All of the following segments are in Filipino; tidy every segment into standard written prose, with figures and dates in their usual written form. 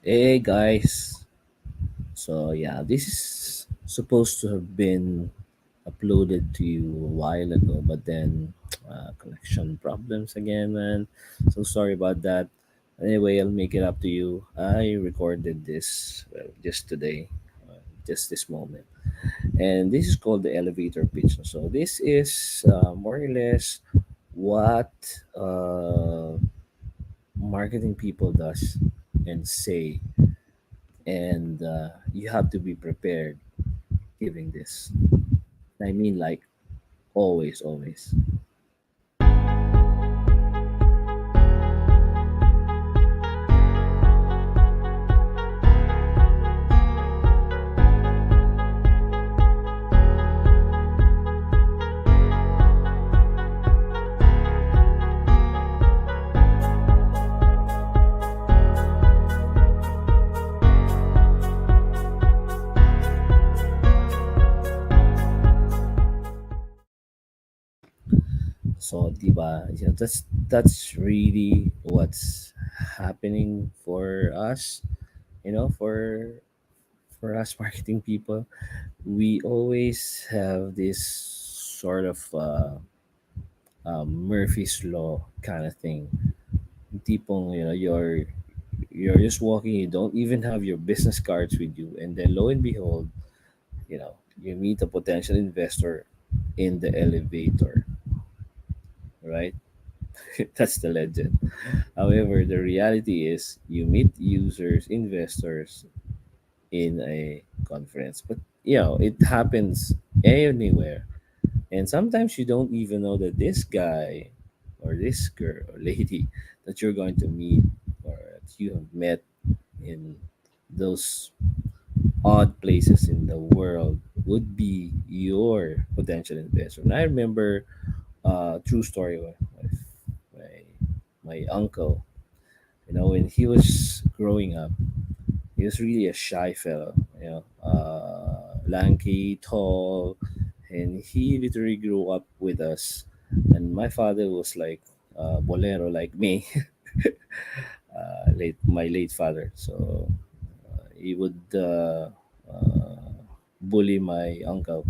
Hey guys, so yeah, this is supposed to have been uploaded to you a while ago, but then connection problems again, man. So sorry about that. Anyway, I'll make it up to you. I recorded this just today, just this moment, and this is called the elevator pitch. So this is more or less what marketing people does and say, and you have to be prepared giving this. I mean, like always, always. So, diba, yeah, that's really what's happening for us. For us marketing people, we always have this sort of Murphy's law kind of thing. Tipong, you're just walking, you don't even have your business cards with you, and then lo and behold, you meet a potential investor in the elevator, right? That's the legend. However, the reality is you meet users, investors in a conference, but it happens anywhere. And sometimes you don't even know that this guy or this girl or lady that you're going to meet or that you have met in those odd places in the world would be your potential investor. And I remember true story with my, my uncle. When he was growing up, he was really a shy fellow, lanky, tall, and he literally grew up with us. And my father was like bolero, like me, my late father. So he would bully my uncle.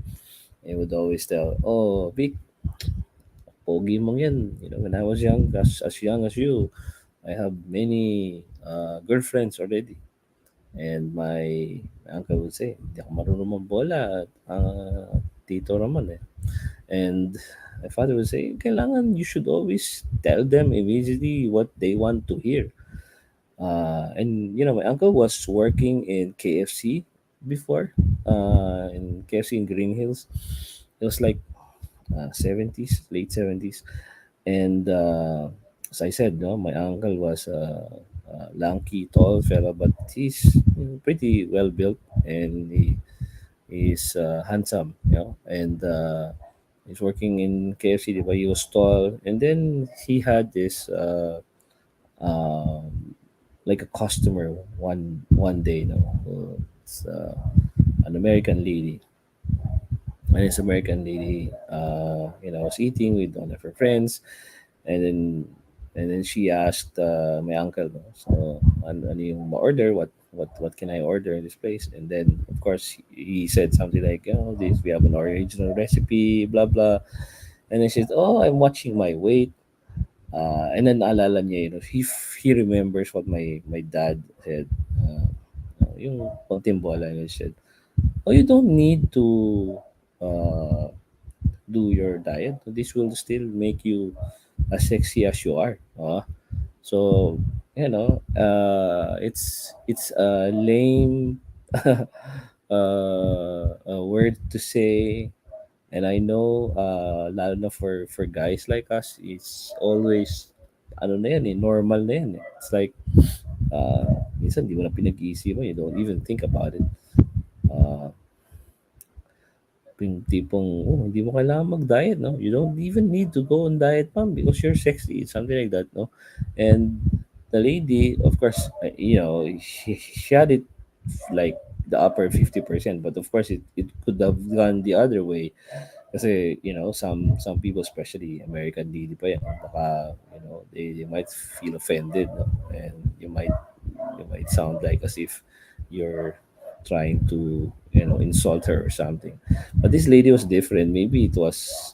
He would always tell, "Oh, Vic, pogi mong yan. When I was young, as young as you, I have many girlfriends already." And my uncle would say, "Hindi ako marunong mambola. Tito naman eh." And my father would say, "Kailangan you should always tell them immediately what they want to hear." And my uncle was working in KFC before, in KFC in Green Hills. It was like 70s, late 70s. And as I said, no, my uncle was a lanky, tall fellow, but he's pretty well built, and he's handsome, and he's working in KFC, but he was tall. And then he had this um, like a customer one day, it's an American lady, and this American lady, was eating with one of her friends, and then she asked my uncle, no, so ano yung order, what can I order in this place? And then of course he said something like, this, we have an original recipe, blah blah. And then she said, "Oh, I'm watching my weight." And then naalala niya, he remembers what my dad said, yung pangtimbola, and he said, "Oh, you don't need to uh, do your diet. This will still make you as sexy as you are." So it's a lame a word to say, and I know lalo na for guys like us, it's always ano na yan, normal na yan, eh. It's like minsan di mo na pinag-iisipan, you don't even think about it. Uh, yung tipong, oh, hindi mo kailangan mag-diet, no? You don't even need to go on diet, ma'am, because you're sexy. Something like that, no? And the lady, of course, she had it like the upper 50%, but of course, it could have gone the other way. Kasi, some people, especially American lady pa yan, baka, they might feel offended, no? And you might It sounds like as if you're trying to insult her or something. But this lady was different. Maybe it was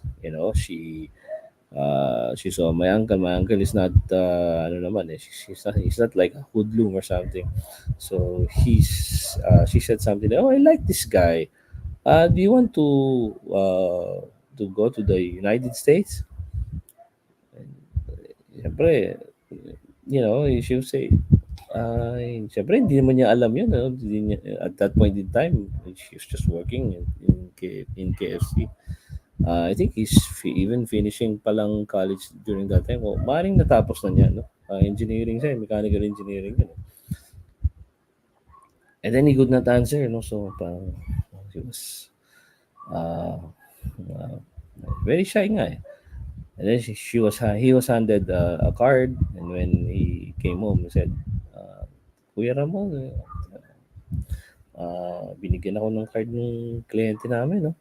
she saw my uncle. My uncle is not ano naman eh. He's not like a hoodlum or something. So she said something like, oh, I like this guy. Do you want to go to the United States? Siyempre, she would say, ay, siyempre, hindi naman niya alam yun. Ano? Hindi niya, at that point in time, she was just working in KFC. I think even finishing pa lang college during that time. O, maaaring natapos na niya, no? Engineering siya, mechanical engineering yun. And then he could not answer, no? So, parang, he was uh, uh, very shy nga eh. And then he was handed a card, and when he came home, he said, Kuya Ramon, binigyan ako ng card ng kliyente namin, no?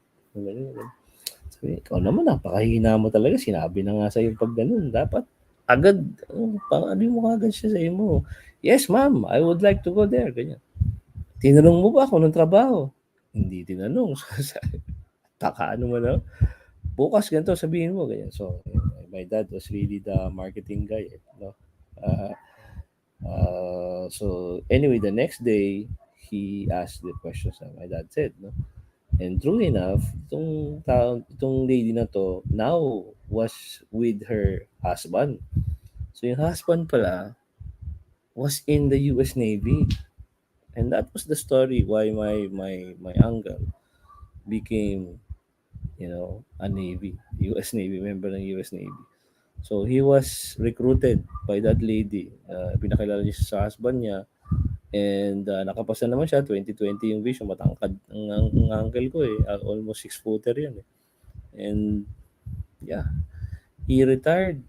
Sabi, ikaw naman, napakahina mo talaga. Sinabi na nga sa'yo pag ganun. Dapat agad, ano mo agad siya sa mo. Yes, ma'am, I would like to go there. Ganyan. Tinanong mo ba ako ng trabaho? Hindi tinanong. Taka ano mo na. Bukas ganito sabihin mo. Ganyan. So, my dad was really the marketing guy. No? Uh, so, anyway, the next day, he asked the questions that my dad said. No? And true enough, itong lady na to now was with her husband. So yung husband pala was in the US Navy. And that was the story why my uncle became, a Navy, US Navy, member ng US Navy. So he was recruited by that lady. Pinakilala niya sa husband niya. And nakapasa naman siya, 2020 yung vision, matangkad ang uncle ko eh, almost 6-footer yun eh. And yeah, he retired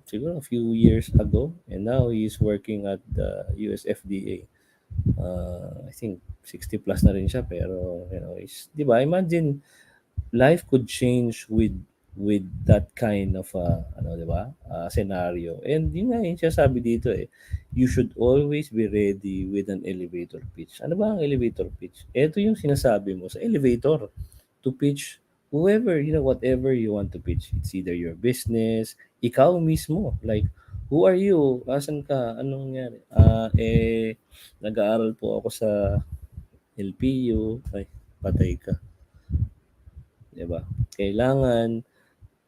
siguro a few years ago, and now he's working at the US FDA. I think 60 plus na rin siya, pero di ba, imagine life could change with that kind of di ba, scenario. And yun nga yung sabi dito eh, you should always be ready with an elevator pitch. Ano ba ang elevator pitch? Ito yung sinasabi mo sa elevator to pitch whoever, whatever you want to pitch. It's either your business, ikaw mismo, like, who are you? Asan ka? Anong nangyari? Nag-aaral po ako sa LPU. Ay, patay ka. Diba? Kailangan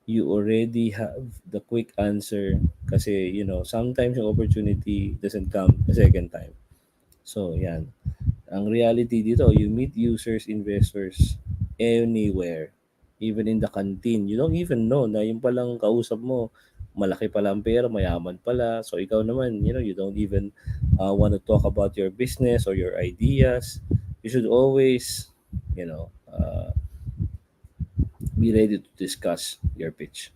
you already have the quick answer kasi, sometimes yung opportunity doesn't come a second time. So, yan. Ang reality dito, you meet users, investors, anywhere. Even in the canteen. You don't even know na yung palang kausap mo, malaki pala ang pera, mayaman pala. So, ikaw naman, you don't even want to talk about your business or your ideas. You should always, be ready to discuss your pitch.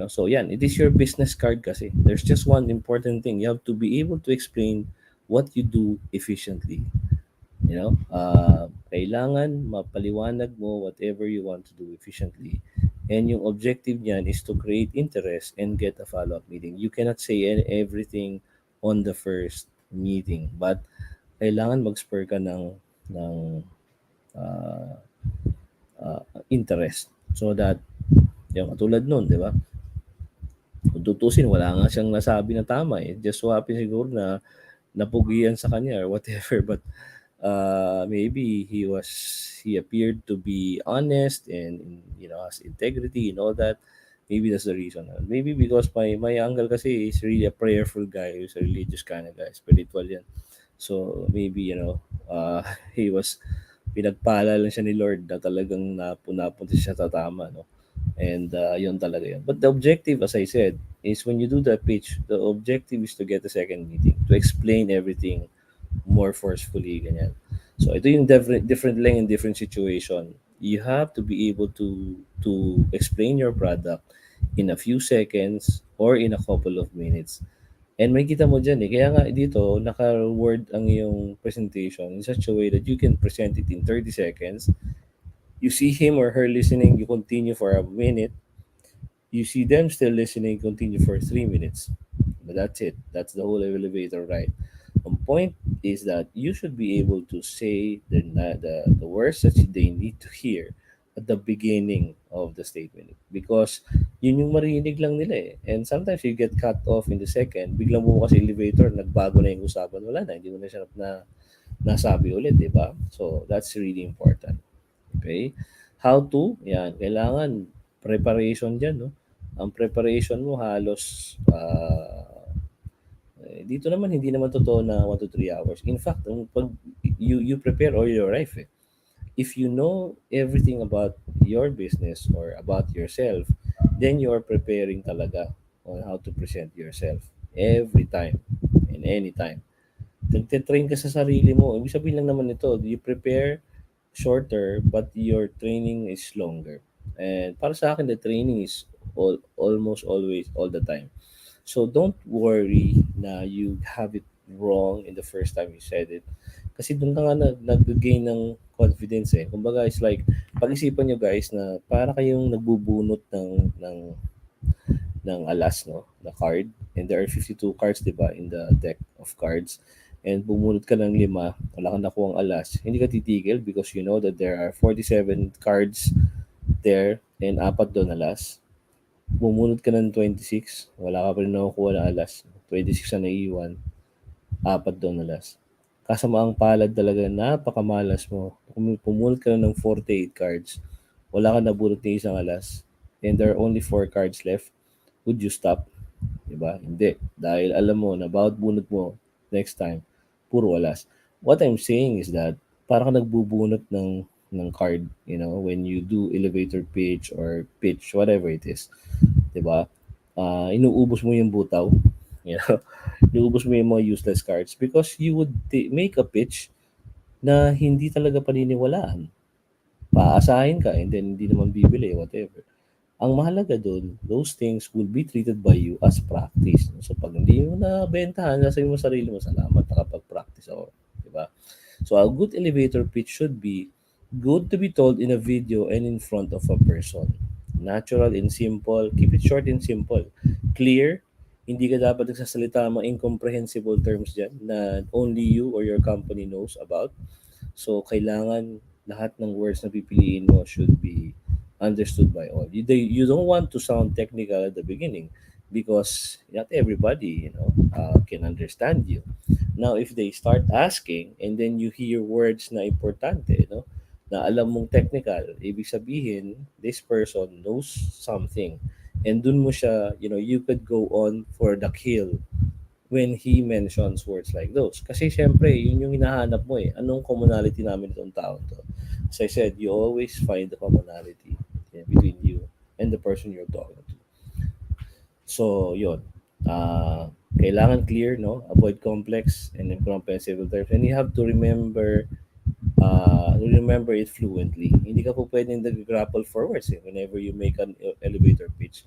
So yan, it is your business card kasi. There's just one important thing. You have to be able to explain what you do efficiently. Kailangan mapaliwanag mo whatever you want to do efficiently. And yung objective niyan is to create interest and get a follow-up meeting. You cannot say everything on the first meeting, but kailangan mag-spur ka ng uh, interest so that yung katulad nun, di ba? Kung tutusin, wala nga siyang nasabi na tama eh. Just so happen siguro na napugian sa kanya or whatever. But maybe he appeared to be honest and has integrity and all that. Maybe that's the reason. Maybe because my uncle kasi is really a prayerful guy. He's a religious kind of guy. Spiritual yan. So maybe, he was pinagpala lang siya ni Lord na talagang napunta siya sa tama, no? And yun talaga yun. But the objective, as I said, is when you do the pitch, the objective is to get a second meeting, to explain everything more forcefully, ganyan. So ito yung different lang in different situation. You have to be able to explain your product in a few seconds or in a couple of minutes. And may kita mo dyan eh. Kaya nga dito, naka-word ang iyong presentation in such a way that you can present it in 30 seconds. You see him or her listening, you continue for a minute. You see them still listening, continue for 3 minutes. But that's it. That's the whole elevator ride. From point is that you should be able to say the words that they need to hear at the beginning of the statement, because yun yung marinig lang nila eh. And sometimes you get cut off in the second, biglang bukas sa elevator, nagbago na yung usapan, wala na, hindi mo na siya nasabi ulit, di ba? So that's really important. Okay? How to? Yan, kailangan preparation dyan, no? Ang preparation mo halos dito naman hindi naman totoo na 1 to 3 hours. In fact, pag you prepare all your life eh. If you know everything about your business or about yourself, then you are preparing talaga on how to present yourself every time and anytime. Nagte-train ka sa sarili mo. Ibig sabihin lang naman ito, you prepare shorter but your training is longer. And para sa akin, the training is almost always all the time. So don't worry na you have it wrong in the first time you said it. Kasi doon ka nga nag-gain ng confidence eh. Kumbaga, it's like, pag-isipan nyo guys na para kayong nagbubunot ng alas, no? Na card. And there are 52 cards, di ba, in the deck of cards. And bumunot ka ng 5, wala kang nakuhang alas. Hindi ka titigil because you know that there are 47 cards there and 4 doon alas. Bumunot ka ng 26, wala ka pa rin nakukuha na alas. 26 na naiiwan, 4 doon alas. Kasamaang palad talaga, napakamalas mo. Kung pumunot ka na ng 48 cards, wala ka nabunot ni isang alas, and there are only 4 cards left, would you stop? Diba? Hindi. Dahil alam mo na bawat bunot mo next time, puro alas. What I'm saying is that parang nagbubunot ng card, you know, when you do elevator pitch or pitch, whatever it is. Diba? Inuubos mo yung butaw. You know? Inuubos mo yung mga useless cards because you would make a pitch na hindi talaga paniniwalaan. Paasahin ka and then hindi naman bibili, whatever. Ang mahalaga doon, those things will be treated by you as practice. So pag hindi mo na bentahan, sasabihin mo sarili mo, salamat, nakapag-practice ako. Diba? So a good elevator pitch should be good to be told in a video and in front of a person. Natural and simple. Keep it short and simple. Clear. Hindi ka dapat nagsasalita ng mga incomprehensible terms dyan na only you or your company knows about. So, kailangan lahat ng words na pipiliin mo should be understood by all. You don't want to sound technical at the beginning because not everybody, can understand you. Now, if they start asking and then you hear words na importante, na alam mong technical, ibig sabihin, this person knows something. And dun mo siya, you could go on for the kill when he mentions words like those. Kasi syempre, yun yung hinahanap mo eh. Anong commonality namin itong taon to? As I said, you always find the commonality between you and the person you're talking to. So, yun. Kailangan clear, no? Avoid complex and incomprehensible terms. And you have to remember it fluently. Hindi ka po pwedeng nag-grapple for words whenever you make an elevator pitch.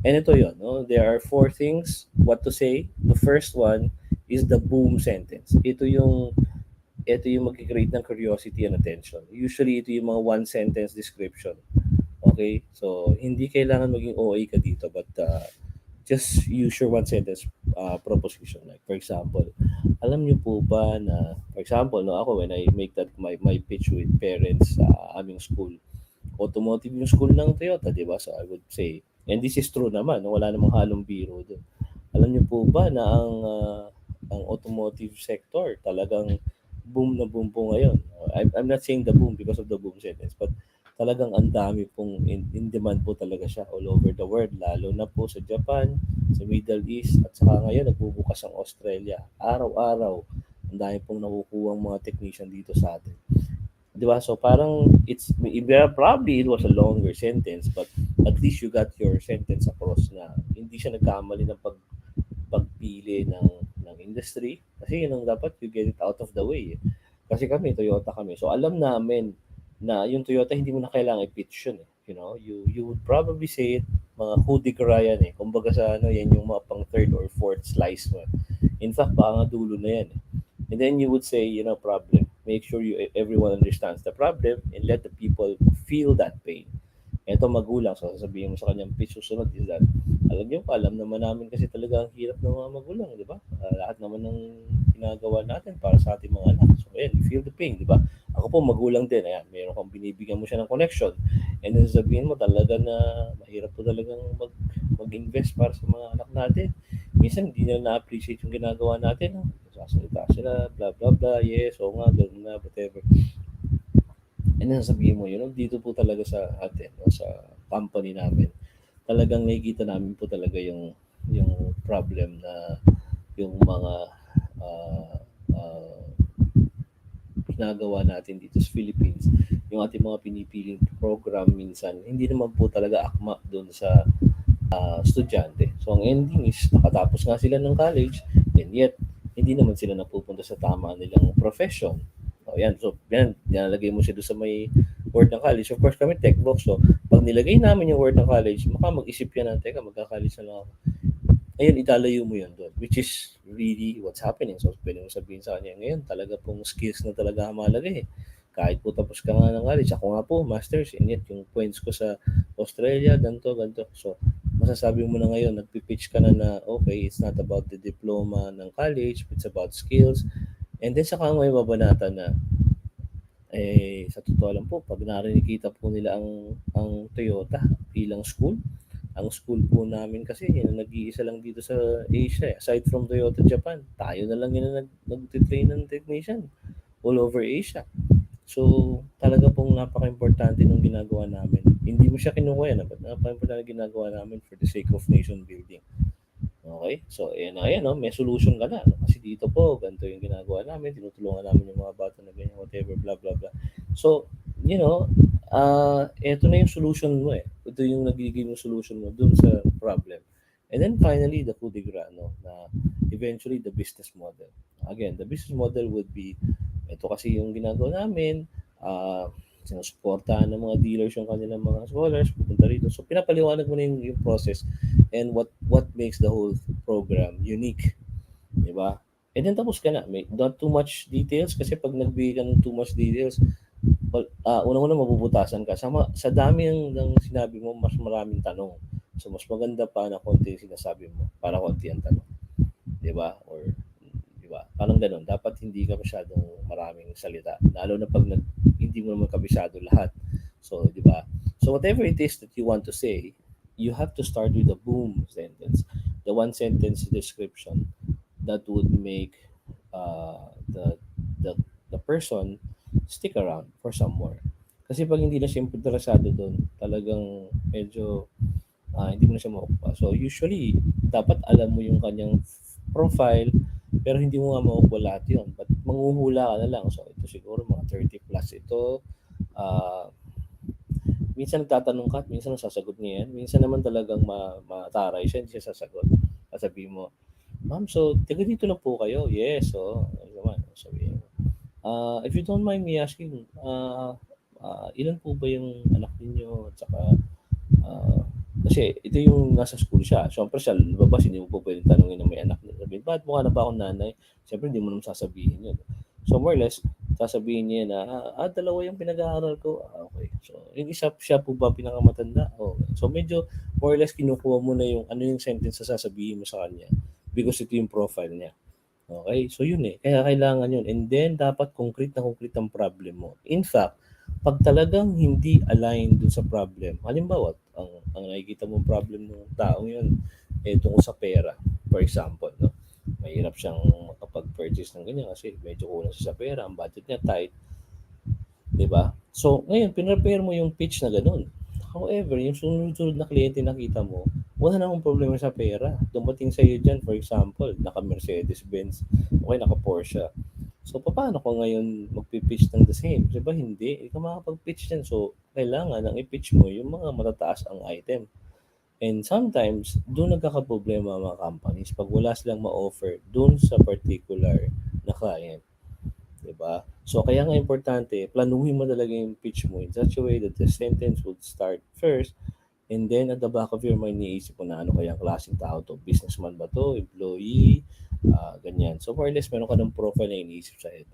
And ito yun, no? There are 4 things what to say. The first one is the boom sentence. Ito yung mag-create ng curiosity and attention. Usually, ito yung mga one-sentence description. Okay? So, hindi kailangan maging OA ka dito, but just use your one-sentence proposition. Like, for example, alam niyo po ba na, for example, ako when I make that my pitch with parents sa aming school, automotive yung school ng Toyota, di ba? So, I would say, and this is true naman, wala namang halong biro doon. Alam niyo po ba na ang automotive sector talagang boom na boom po ngayon? I'm not saying the boom because of the boom sentence, but talagang ang dami pong in demand po talaga siya all over the world, lalo na po sa Japan, sa Middle East, at saka ngayon nagbubukas ang Australia. Araw-araw, ang dami pong nakukuha mga technician dito sa atin. Di ba? So parang probably it was a longer sentence, but at least you got your sentence across na hindi siya nagkamali ng pagpili ng industry. Kasi yun ang dapat, you get it out of the way. Kasi kami, Toyota kami. So alam namin na yung Toyota hindi mo na kailangan i-pitch yun eh. You would probably say it, mga hoodie yan eh. Kumbaga sa yan yung mga pang 3rd or 4th slice mo. In fact, baka nga dulo na yan eh. And then you would say, problem. Make sure everyone understands the problem and let the people feel that pain. Ito magulang, so sasabihin mo sa kanyang pitch susunod is that, alam naman namin kasi talaga ang hirap ng mga magulang, di ba? Lahat naman ng ginagawa natin para sa ating mga anak. So, ayan, you feel the pain, di ba? Ako po, magulang din, ayan, meron kang binibigyan mo siya ng connection. And then sabihin mo talaga na mahirap po talagang mag-invest para sa mga anak natin. Minsan, hindi nila na-appreciate yung ginagawa natin. No? Sasalita sila, blah, blah, blah, yes, oo nga, gano'n nga, whatever. And then sabihin mo, dito po talaga sa atin, no, sa company namin, talagang nakikita namin po talaga yung problem na yung mga uh, uh, ginagawa natin dito sa Philippines, yung ating mga pinipiling program minsan, hindi naman po talaga akma doon sa estudyante. So, ang ending is, nakatapos nga sila ng college, and yet, hindi naman sila napupunta sa tama nilang profession. O, yan. So, yan, nilalagay mo siya doon sa may word ng college. Of course, kami tech box. So, pag nilagay namin yung word ng college, baka mag-isip yan na, teka, magka-college na lang ako. Ayun, italayo mo yun doon, which is really what's happening. So, pwede mo sabihin sa kanya, ngayon, talaga pong skills na talaga ang mahalaga eh. Kahit po tapos ka nga ng college, ako nga po, masters, and yet yung points ko sa Australia, ganito, ganito. So, masasabi mo na ngayon, nagpipitch ka na, okay, it's not about the diploma ng college, it's about skills. And then, saka ngayon babanata na, sa totoo lang po, pag nakikita po nila ang Toyota bilang school, ang school po namin kasi nag-iisa lang dito sa Asia. Aside from Toyota Japan, tayo na lang yun na nag-train ng technician all over Asia. So, talaga pong napaka-importante ng ginagawa namin. Hindi mo siya kinukuha yan, but napaka-importante ginagawa namin for the sake of nation building. Okay? So, ayan, no? May solution ka na. No? Kasi dito po, ganito yung ginagawa namin. Tinutulungan namin yung mga bata na ganyan, whatever, blah, blah, blah. So, ito na yung solution mo eh. Ito yung nagiging solution mo dun sa problem. And then finally, the coup de grace, no? Na eventually, the business model. Again, the business model would be, ito kasi yung ginagawa namin, sinusuportahan ng mga dealers yung kanilang mga scholars, pupunta rito. So, pinapaliwanag mo na yung process and what makes the whole program unique. Di ba? And then tapos ka na. May not too much details kasi pag nagbigay ka ng too much details, well, unang-una mabubutasan ka. Sa dami ng sinabi mo, mas maraming tanong. So, mas maganda pa na konti yung sinasabi mo para konti ang tanong. Di ba? Or, di ba? Parang ganun. Dapat hindi ka masyadong maraming salita. Lalo na pag hindi mo naman kabisado lahat. So, di ba? So, whatever it is that you want to say, you have to start with a boom sentence. The one sentence description that would make the person stick around for some more. Kasi pag hindi na siya interesado doon, talagang medyo hindi mo na siya makukuha. So usually, dapat alam mo yung kanyang profile, pero hindi mo nga makukuha lahat yun. But manghuhula ka na lang. So ito siguro mga 30 plus ito. Minsan nagtatanong ka at minsan nasasagot niya yan. Minsan naman talagang mataray siya, hindi siya sasagot. Sabihin mo, ma'am, so taga dito lang po kayo? Yes, so ano naman, sabihin mo. If you don't mind me asking, ilan po ba yung anak ninyo? At saka, kasi ito yung nasa school siya. Siyempre siya, lumabas, hindi mo po pwedeng tanongin na may anak. Sabihin, bakit mukha na ba akong nanay? Siyempre, hindi mo naman sasabihin yun. So, more or less, sasabihin niya na, dalawa yung pinag-aaral ko. Okay. So, yung isa siya po ba pinakamatanda? Okay. So, medyo more or less kinukuha mo na yung ano yung sentence na sasabihin mo sa kanya because ito yung profile niya. Okay? So, yun eh. Kaya kailangan yun. And then, dapat concrete ang problem mo. In fact, pag talagang hindi aligned dun sa problem, halimbawa, ang nakikita mong problem ng taong yun, tungkol sa pera, for example, no? Mahirap siyang makapag-purchase ng ganyan kasi medyo kulang siya sa pera, ang budget niya tight, di ba? So, ngayon, pinrepare mo yung pitch na ganun. However, yung sunod-sunod na kliyente nakita mo, wala namang problema sa pera. Dumating sa iyo dyan, for example, naka-Mercedes-Benz, okay, naka-Porsche. So, paano ko ngayon magpipitch ng the same? Diba hindi? Hindi ka makapag-pitch yan. So, kailangan ang i-pitch mo yung mga matataas ang item. And sometimes, doon nagkakaproblema ang mga companies pag wala silang ma-offer doon sa particular na client. Diba? So, kaya nga importante, planuhin mo talaga yung pitch mo in such a way that the sentence would start first and then at the back of your mind, niisip mo na ano kaya ang klaseng tao to. Businessman ba to? Employee? Ganyan. So, more or less, meron ka ng profile na iniisip sa head.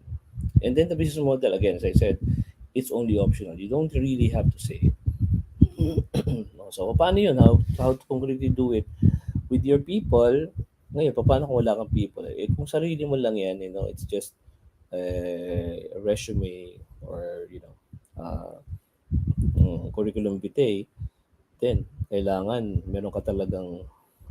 And then the business model, again, as I said, it's only optional. You don't really have to say it. So, paano yun? How to concretely do it? With your people, Ngayon, paano kung wala kang people? Eh, kung sarili mo lang yan, it's just a resume or, curriculum vitae, then kailangan meron ka talagang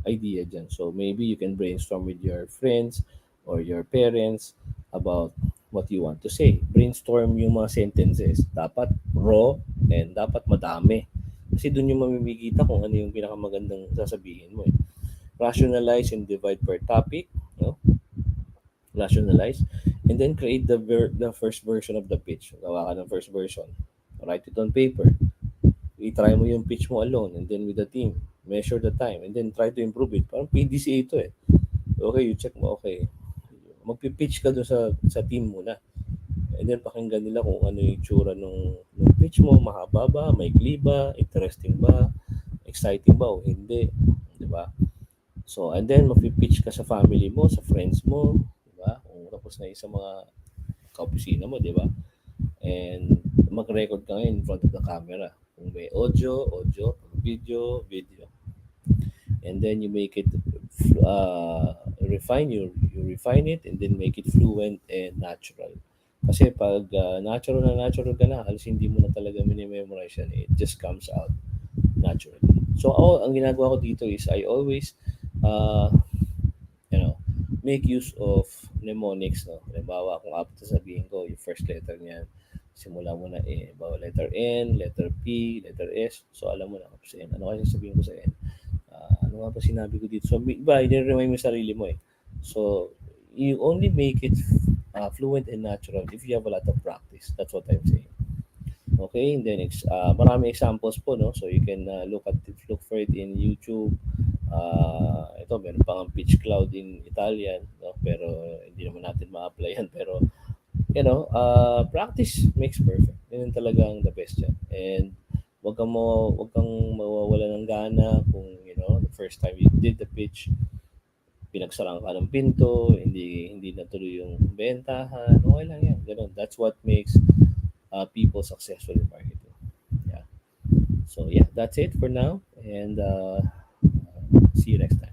idea dyan. So maybe you can brainstorm with your friends or your parents about what you want to say. Brainstorm yung mga sentences. Dapat raw and dapat madami. Kasi doon yung mamimigita kung ano yung pinakamagandang sasabihin mo. Eh. Rationalize and divide per topic. No? Rationalize. And then create the first version of the pitch. Gawa ka ng first version. Write it on paper. I-try mo yung pitch mo alone and then with the team. Measure the time and then try to improve it. Parang PDCA ito eh. Okay, you check mo, okay. Magpi-pitch ka doon sa team muna. And then pakinggan nila kung ano yung itsura nung pitch mo. Mahaba ba? Maikli ba? Interesting ba? Exciting ba o hindi? Di ba? So, and then magpi-pitch ka sa family mo, sa friends mo. Di ba? Kung tapos na yung sa mga kaopisina mo, di ba? And mag-record ka ngayon in front of the camera. Kung may audio, audio. Video, video. And then you make it you refine it and then make it fluent and natural. Kasi pag natural ka na, halos hindi mo na talaga minimemorize yan. It just comes out naturally. So ako, ang ginagawa ko dito is I always uh, you know, make use of mnemonics, no? Halimbawa, kung apat na sabihin ko, yung first letter niyan, simula mo na eh, bawa letter N, letter P, letter S, so alam mo na, sa N. Ano kasi sabihin ko sa N? Ano nga ba sinabi ko dito? So, iba, i-remind mo yung sarili mo eh. So, you only make it fluent and natural if you have a lot of practice. That's what I'm saying. Okay, and then marami examples po, no? So you can look for it in YouTube. Ito, meron pang pitch cloud in Italian, no? Pero hindi naman natin ma-apply yan. Pero, practice makes perfect. Yun yung talagang the best yan. And wag kang mawawala ng gana kung, the first time you did the pitch, pinagsarang ka ng pinto, hindi natuloy yung bentahan, okay lang yan. Ganun. That's what makes people successful in marketing. Yeah. So yeah, that's it for now, and see you next time.